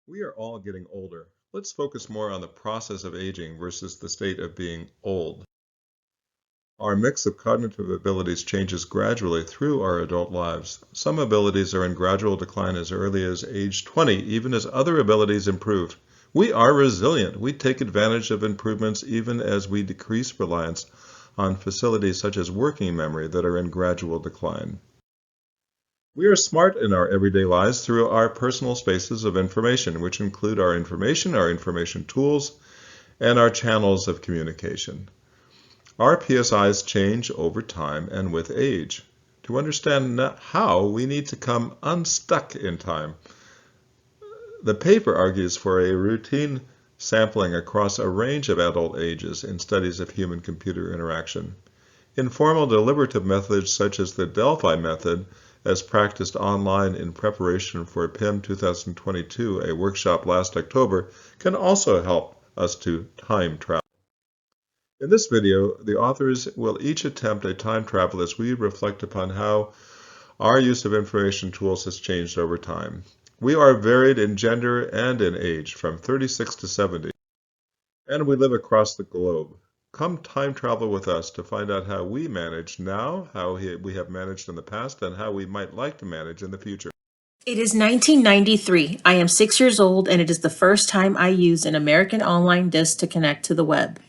We are all getting older. Let's focus more on the process of aging versus the state of being old. Our mix of cognitive abilities changes gradually through our adult lives. Some abilities are in gradual decline as early as age 20, even as other abilities improve. We are resilient. We take advantage of improvements even as we decrease reliance on facilities such as working memory that are in gradual decline. We are smart in our everyday lives through our personal spaces of information, which include our information tools, and our channels of communication. Our PSIs change over time and with age. To understand how, we need to come unstuck in time. The paper argues for a routine sampling across a range of adult ages in studies of human-computer interaction. Informal deliberative methods such as the Delphi method, as practiced online in preparation for PIM 2022, a workshop last October, can also help us to time travel. In this video, the authors will each attempt a time travel as we reflect upon how our use of information tools has changed over time. We are varied in gender and in age, from 36 to 70, and we live across the globe. Come time travel with us to find out how we manage now, how we have managed in the past, and how we might like to manage in the future. It is 1993. I am 6 years old, and it is the first time I use an American online disk to connect to the web.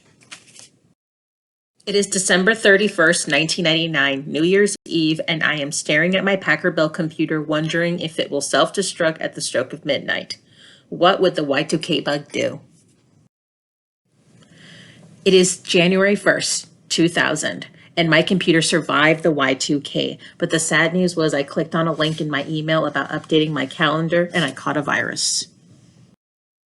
It is December 31st, 1999, New Year's Eve, and I am staring at my Packard Bell computer wondering if it will self-destruct at the stroke of midnight. What would the Y2K bug do? It is January 1st, 2000, and my computer survived the Y2K, but the sad news was I clicked on a link in my email about updating my calendar and I caught a virus.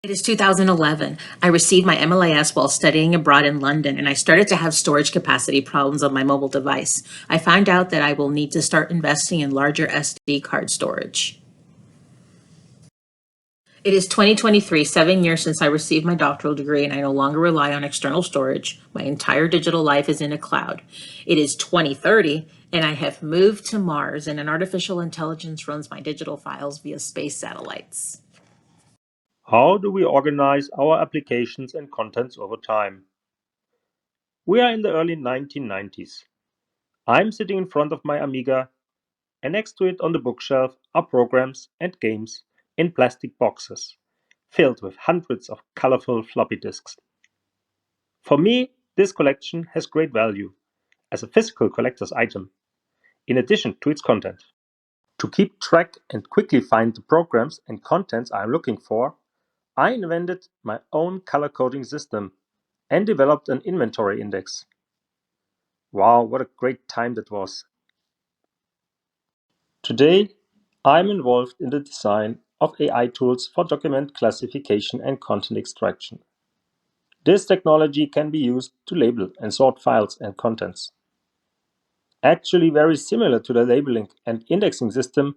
It is 2011. I received my MLIS while studying abroad in London, and I started to have storage capacity problems on my mobile device. I found out that I will need to start investing in larger SD card storage. It is 2023, 7 years since I received my doctoral degree, and I no longer rely on external storage. My entire digital life is in a cloud. It is 2030, and I have moved to Mars, and an artificial intelligence runs my digital files via space satellites. How do we organize our applications and contents over time? We are in the early 1990s. I'm sitting in front of my Amiga, and next to it on the bookshelf are programs and games in plastic boxes, filled with hundreds of colorful floppy disks. For me, this collection has great value as a physical collector's item, in addition to its content. To keep track and quickly find the programs and contents I'm looking for, I invented my own color coding system and developed an inventory index. Wow, what a great time that was. Today, I'm involved in the design of AI tools for document classification and content extraction. This technology can be used to label and sort files and contents. Actually very similar to the labeling and indexing system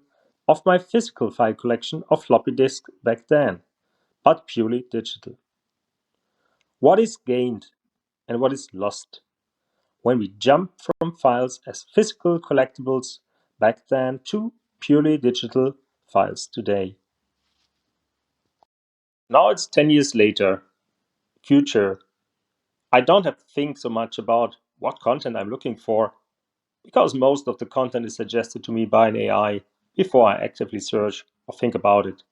of my physical file collection of floppy disks back then, but purely digital. What is gained and what is lost when we jump from files as physical collectibles back then to purely digital files today? Now it's 10 years later. Future. I don't have to think so much about what content I'm looking for, because most of the content is suggested to me by an AI before I actively search or think about it.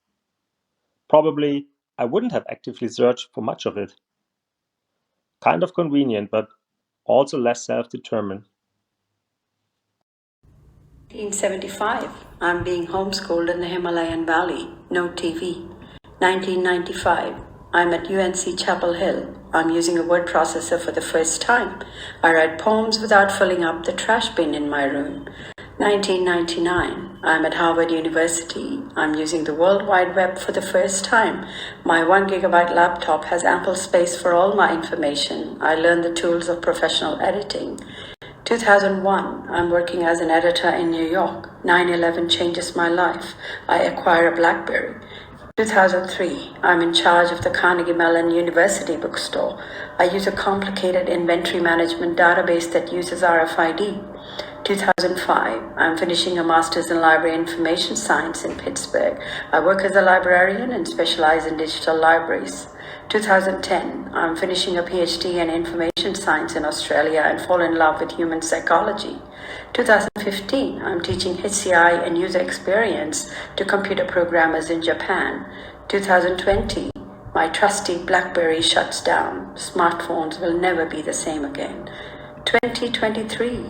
Probably I wouldn't have actively searched for much of it. Kind of convenient, but also less self-determined. 1975, I'm being homeschooled in the Himalayan Valley, no TV. 1995, I'm at UNC Chapel Hill. I'm using a word processor for the first time. I write poems without filling up the trash bin in my room. 1999, I'm at Harvard University. I'm using the World Wide Web for the first time. My 1 gigabyte laptop has ample space for all my information. I learned the tools of professional editing. 2001, I'm working as an editor in New York. 9/11 changes my life. I acquire a BlackBerry. 2003, I'm in charge of the Carnegie Mellon University bookstore. I use a complicated inventory management database that uses RFID. 2005, I'm finishing a master's in library information science in Pittsburgh. I work as a librarian and specialize in digital libraries. 2010, I'm finishing a PhD in information science in Australia and fall in love with human psychology. 2015, I'm teaching SIGCHI and user experience to computer programmers in Japan. 2020, my trusty BlackBerry shuts down. Smartphones will never be the same again. 2023,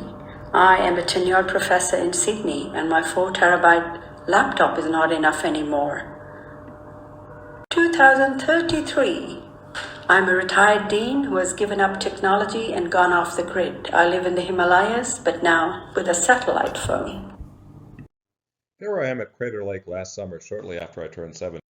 I am a tenured professor in Sydney and my 4 terabyte laptop is not enough anymore. 2033, I'm a retired dean who has given up technology and gone off the grid. I live in the Himalayas, but now with a satellite phone. Here I am at Crater Lake last summer, shortly after I turned 7.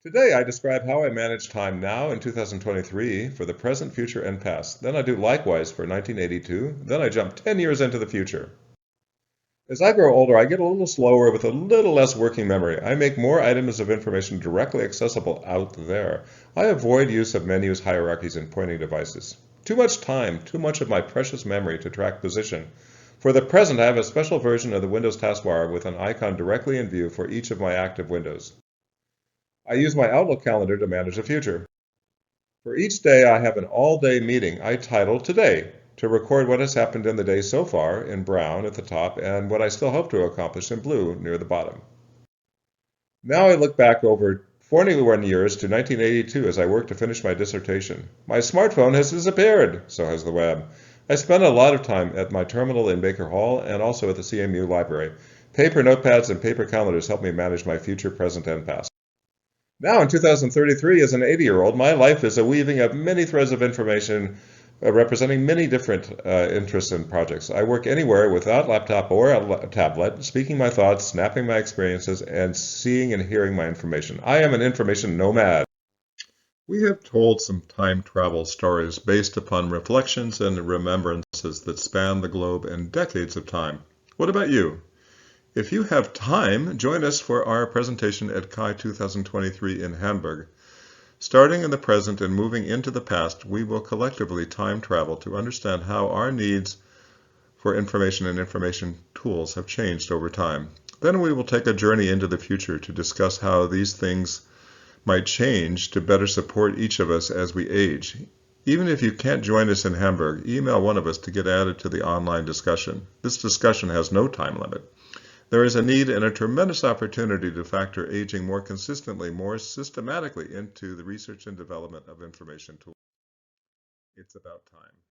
Today I describe how I manage time now in 2023 for the present, future, and past. Then I do likewise for 1982. Then I jump 10 years into the future. As I grow older, I get a little slower with a little less working memory. I make more items of information directly accessible out there. I avoid use of menus, hierarchies, and pointing devices. Too much time, too much of my precious memory to track position. For the present, I have a special version of the Windows taskbar with an icon directly in view for each of my active windows. I use my Outlook calendar to manage the future. For each day, I have an all-day meeting I title Today, to record what has happened in the day so far in brown at the top and what I still hope to accomplish in blue near the bottom. Now I look back over 41 years to 1982 as I work to finish my dissertation. My smartphone has disappeared, so has the web. I spend a lot of time at my terminal in Baker Hall and also at the CMU library. Paper notepads and paper calendars help me manage my future, present, and past. Now in 2033, as an 80-year-old, my life is a weaving of many threads of information representing many different interests and projects. I work anywhere without laptop or a tablet, speaking my thoughts, snapping my experiences, and seeing and hearing my information. I am an information nomad. We have told some time travel stories based upon reflections and remembrances that span the globe and decades of time. What about you? If you have time, join us for our presentation at AltCHI 2023 in Hamburg. Starting in the present and moving into the past, we will collectively time travel to understand how our needs for information and information tools have changed over time. Then we will take a journey into the future to discuss how these things might change to better support each of us as we age. Even if you can't join us in Hamburg, email one of us to get added to the online discussion. This discussion has no time limit. There is a need and a tremendous opportunity to factor aging more consistently, more systematically into the research and development of information tools. It's about time.